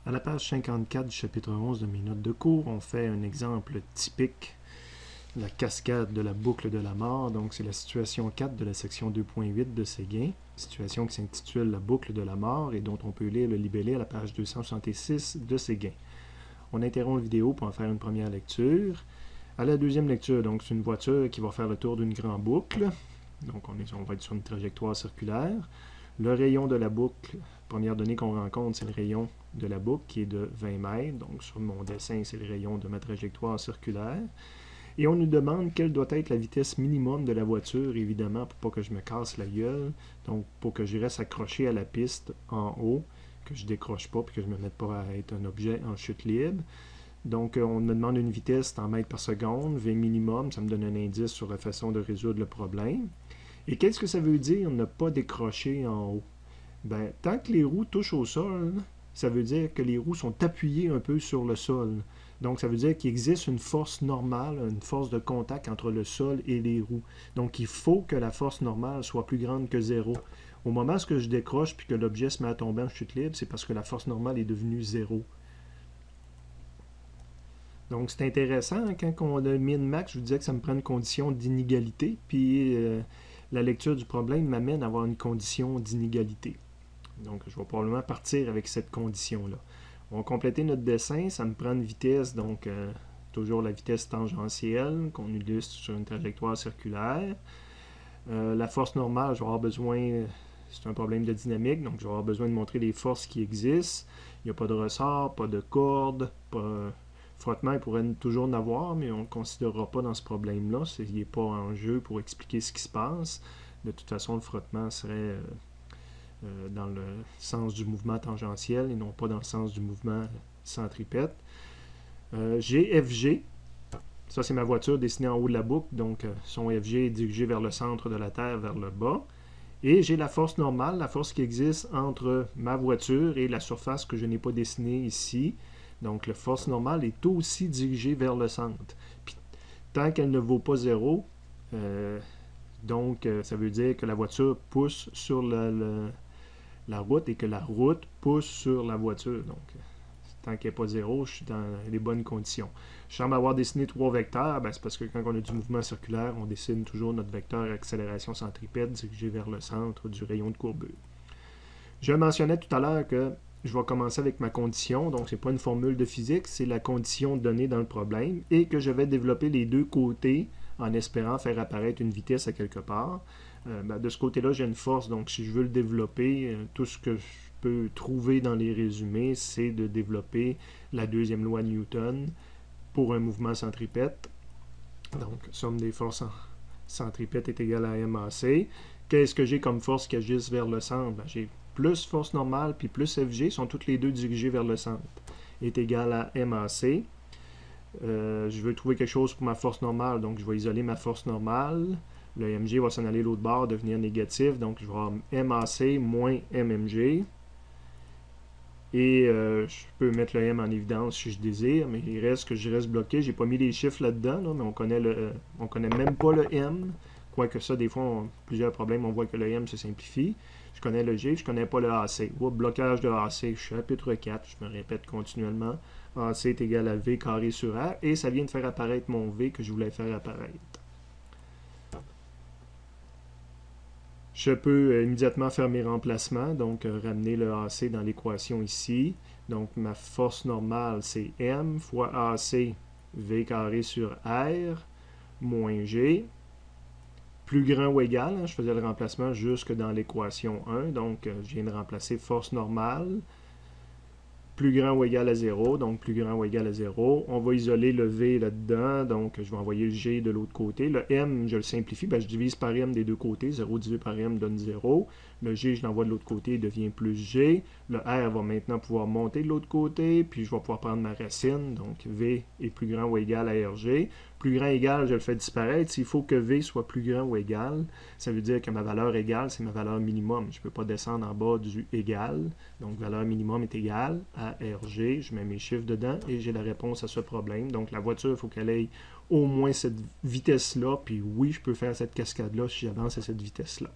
À la page 54 du chapitre 11 de mes notes de cours, on fait un exemple typique, la cascade de la boucle de la mort. Donc, c'est la situation 4 de la section 2.8 de Séguin, situation qui s'intitule la boucle de la mort et dont on peut lire le libellé à la page 266 de Séguin. On interrompt la vidéo pour en faire une première lecture. À la deuxième lecture, donc, c'est une voiture qui va faire le tour d'une grande boucle. Donc, on va être sur une trajectoire circulaire. Le rayon de la boucle, première donnée qu'on rencontre, c'est le rayon de la boucle qui est de 20 mètres. Donc, sur mon dessin, c'est le rayon de ma trajectoire circulaire. Et on nous demande quelle doit être la vitesse minimum de la voiture, évidemment, pour pas que je me casse la gueule. Donc, pour que je reste accroché à la piste en haut, que je décroche pas, puis que je me mette pas à être un objet en chute libre. Donc, on me demande une vitesse en mètres par seconde, V minimum, ça me donne un indice sur la façon de résoudre le problème. Et qu'est-ce que ça veut dire ne pas décrocher en haut? Ben, tant que les roues touchent au sol, ça veut dire que les roues sont appuyées un peu sur le sol. Donc, ça veut dire qu'il existe une force normale, une force de contact entre le sol et les roues. Donc, il faut que la force normale soit plus grande que 0. Au moment où je décroche puis que l'objet se met à tomber en chute libre, c'est parce que la force normale est devenue 0. Donc, c'est intéressant. Quand on a mis une max, je vous disais que ça me prend une condition d'inégalité. Puis, la lecture du problème m'amène à avoir une condition d'inégalité. Donc, je vais probablement partir avec cette condition-là. On va compléter notre dessin. Ça me prend une vitesse, donc toujours la vitesse tangentielle qu'on illustre sur une trajectoire circulaire. La force normale, je vais avoir besoin... C'est un problème de dynamique, donc je vais avoir besoin de montrer les forces qui existent. Il n'y a pas de ressort, pas de corde, pas... Frottement, il pourrait toujours en avoir, mais on ne le considérera pas dans ce problème-là. Il n'est pas en jeu pour expliquer ce qui se passe. De toute façon, le frottement serait dans le sens du mouvement tangentiel et non pas dans le sens du mouvement centripète. GFG, ça c'est ma voiture dessinée en haut de la boucle, donc son FG est dirigé vers le centre de la Terre, vers le bas. Et j'ai la force normale, la force qui existe entre ma voiture et la surface que je n'ai pas dessinée ici. Donc, la force normale est aussi dirigée vers le centre. Puis, tant qu'elle ne vaut pas 0, ça veut dire que la voiture pousse sur la route et que la route pousse sur la voiture. Donc, tant qu'elle n'est pas 0, je suis dans les bonnes conditions. Je semble avoir dessiné 3 vecteurs. Ben, c'est parce que quand on a du mouvement circulaire, on dessine toujours notre vecteur accélération centripète dirigé vers le centre du rayon de courbure. Je mentionnais tout à l'heure que je vais commencer avec ma condition, donc ce n'est pas une formule de physique, c'est la condition donnée dans le problème, et que je vais développer les deux côtés en espérant faire apparaître une vitesse à quelque part. De ce côté-là, j'ai une force, donc si je veux le développer, tout ce que je peux trouver dans les résumés, c'est de développer la deuxième loi de Newton pour un mouvement centripète. Donc, somme des forces centripète est égale à MAC. Qu'est-ce que j'ai comme force qui agissent vers le centre? Ben, j'ai plus force normale puis plus FG, sont toutes les deux dirigées vers le centre, est égal à MAC. Je veux trouver quelque chose pour ma force normale, donc je vais isoler ma force normale. Le MG va s'en aller l'autre bord, devenir négatif, donc je vais avoir MAC moins MMG. Et je peux mettre le M en évidence si je désire, mais il reste que je reste bloqué. J'ai pas mis les chiffres là-dedans, là, mais on connaît même pas le M. Quoique ça, des fois, plusieurs problèmes, on voit que le M se simplifie. Je connais le G, je connais pas le AC. Blocage de AC, chapitre 4, je me répète continuellement. AC est égal à V carré sur R, et ça vient de faire apparaître mon V que je voulais faire apparaître. Je peux immédiatement faire mes remplacements, donc ramener le AC dans l'équation ici. Donc ma force normale, c'est M fois AC, V carré sur R, moins G. Plus grand ou égal, je faisais le remplacement jusque dans l'équation 1, donc je viens de remplacer force normale, plus grand ou égal à 0, donc plus grand ou égal à 0. On va isoler le V là-dedans, donc je vais envoyer le G de l'autre côté. Le M, je le simplifie, je divise par M des deux côtés. 0 divisé par M donne 0. Le G, je l'envoie de l'autre côté, il devient plus G. Le R va maintenant pouvoir monter de l'autre côté, puis je vais pouvoir prendre ma racine, donc V est plus grand ou égal à RG. Plus grand égal, je le fais disparaître. S'il faut que V soit plus grand ou égal, ça veut dire que ma valeur égale, c'est ma valeur minimum. Je ne peux pas descendre en bas du égal. Donc, valeur minimum est égale à RG. Je mets mes chiffres dedans et j'ai la réponse à ce problème. Donc, la voiture, il faut qu'elle ait au moins cette vitesse-là. Puis oui, je peux faire cette cascade-là si j'avance à cette vitesse-là.